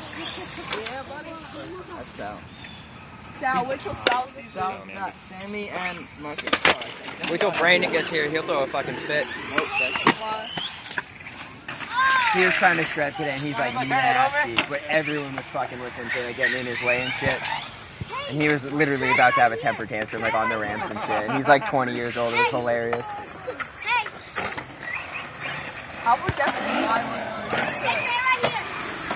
Yeah, buddy. That's Sal. Sal, wait till Sal sees Sal, you. got Sammy and Marcus. Wait till Brandon gets here. He'll throw a fucking fit. Nope, he was trying to shred today, and he's like nasty, but everyone was fucking with him today, getting in his way and shit. And he was literally about to have a temper tantrum, like on the ramps and shit. And he's like 20 years old. It was hilarious. I would definitely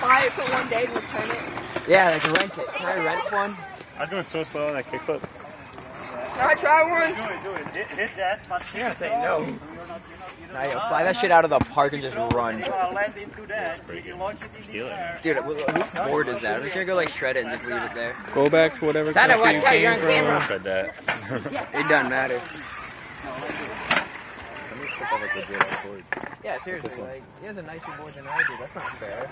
buy it for one day and return it. Yeah, like rent it. Can I rent one? I was going so slow on that kickflip. Can I try one? Do it. Hit that. You're gonna say no. Now you fly that shit out of the park and just run. Land into that. You launch it in Steal it. Dude, whose board is that? I'm just gonna go like shred it and just leave it there. Go back to whatever Santa, country you watch out, came you're on from. camera. Shred that. It doesn't matter. Yeah, Yeah, seriously, like, he has a nicer board than I do. That's not fair.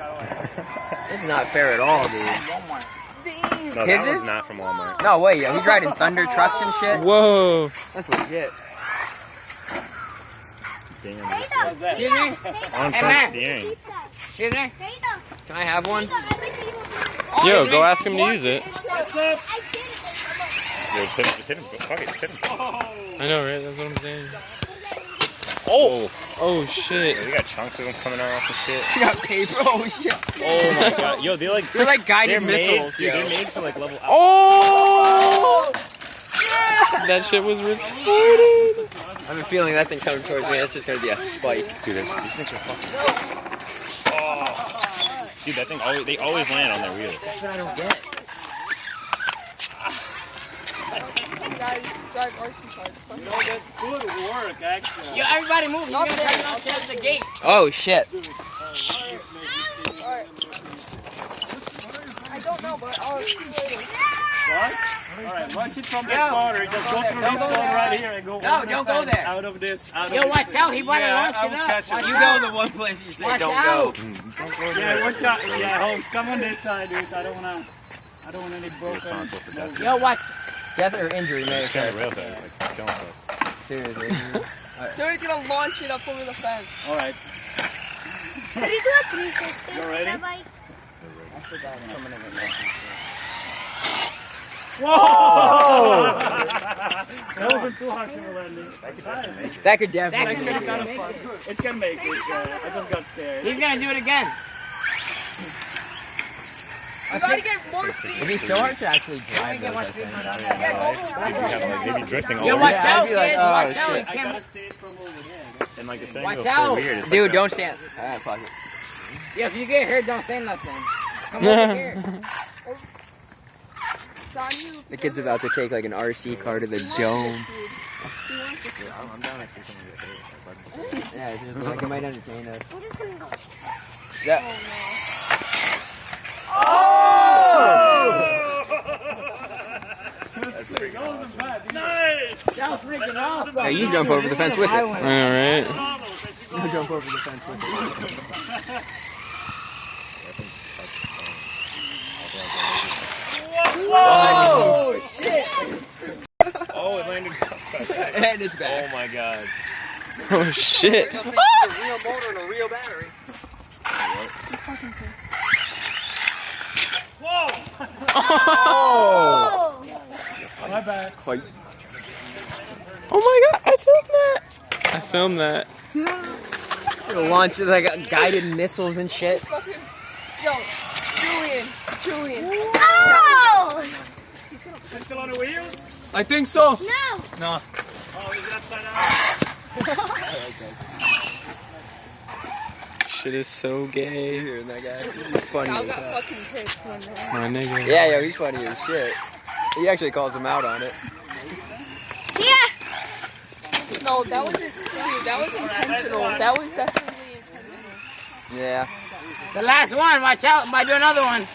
This is not fair at all, dude. No, His that is? one's not from Walmart. No way, yo. He's riding thunder trucks and shit. Whoa. That's legit. Damn. Excuse me? On front steering. Excuse me? Can I have one? Yo, go ask him to use it. Yo, just hit him. Fuck it, just hit him. I know, right? That's what I'm saying. Oh! Oh, shit. Yeah, we got chunks of them coming off and shit. You got paper? Oh, shit. Oh my god. Yo, they're like guided they're missiles, made, yo. dude, they're made for like level out. Oh! That shit was retarded. I have a feeling that thing's coming towards me. That's just gonna be a spike. Dude, these things are fucking. Oh! Dude, that thing they always land on their wheels. That's what I don't get. Guys, drive RC cars. You know, that's good work, actually. Yo, everybody move. You're gonna try to shut the gate. Oh, shit. Alright. I don't know, but I'll see you later. What? Alright, once it's from that corner, just go through this one right here and go No, don't go there. out of this. Yo, watch out. He wanna launch it up. Watch You go the one place you say Watch don't out. go. Yeah, watch out. Yeah, Holmes, come on this side, dude. I don't want any broken. Yo, watch. Death or injury may It's kind occur. of real fast, like jump up. Seriously. Somebody's gonna launch it up over the fence. Alright. Could you do a 360? You ready? That bike? Whoa! That wasn't too harsh of a landing. That could definitely It's be actually kind of it. fun. It's gonna make it. I just got scared. He's gonna do it again. You gotta get more speed. It'd be so hard to actually drive those, I think. They'd be drifting all Yo, over. watch Yeah, I'd out, be like, kid. oh, Watch out. shit. He I can't. gotta see it from over there. And like the thing Watch goes out. so weird. It's Dude, like don't stand. Fuck it. Yeah, if you get hurt, don't say nothing. Come over here. It's on you. The kid's about to take like an RC car to the dome. I'm down next to someone get hurt. Yeah, it's just like it might entertain us. I'm just gonna go. Yeah. That's pretty awesome. Nice! That was freaking awesome. Hey, you jump over the fence with it. I know, right? You jump over the fence with it. Oh, shit. Oh, it landed. And it's back. Oh my god. Oh, shit. A real motor and a real battery. Whoa! Oh! My bad. Fight. Oh my god, I filmed that. I filmed that. Launch like guided missiles and shit. Yo, Julian. Oh! It's still on the wheels? I think so. No! No. Oh, is it upside down? Shit is so gay. Hearing that guy. Funny Sal as got hell. fucking pissed one day. My nigga. Yeah, yo, he's funny as shit. He actually calls him out on it. Yeah! No, that was intentional. That was definitely intentional. Yeah. The last one. Watch out. Might do another one.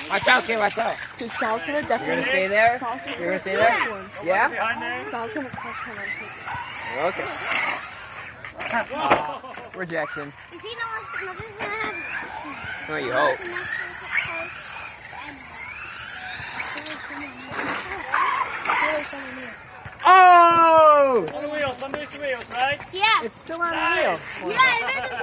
Watch out, kid. Watch out. Cause Sal's gonna You're definitely gonna stay there? Sal's gonna You're gonna stay there? Yeah? Behind there? Sal's gonna crush him. Okay. Rejection. You see, nothing's gonna happen. Oh, you hope. Oh! On the wheels, right? Yeah. It's still on the Nice. wheel. Yeah,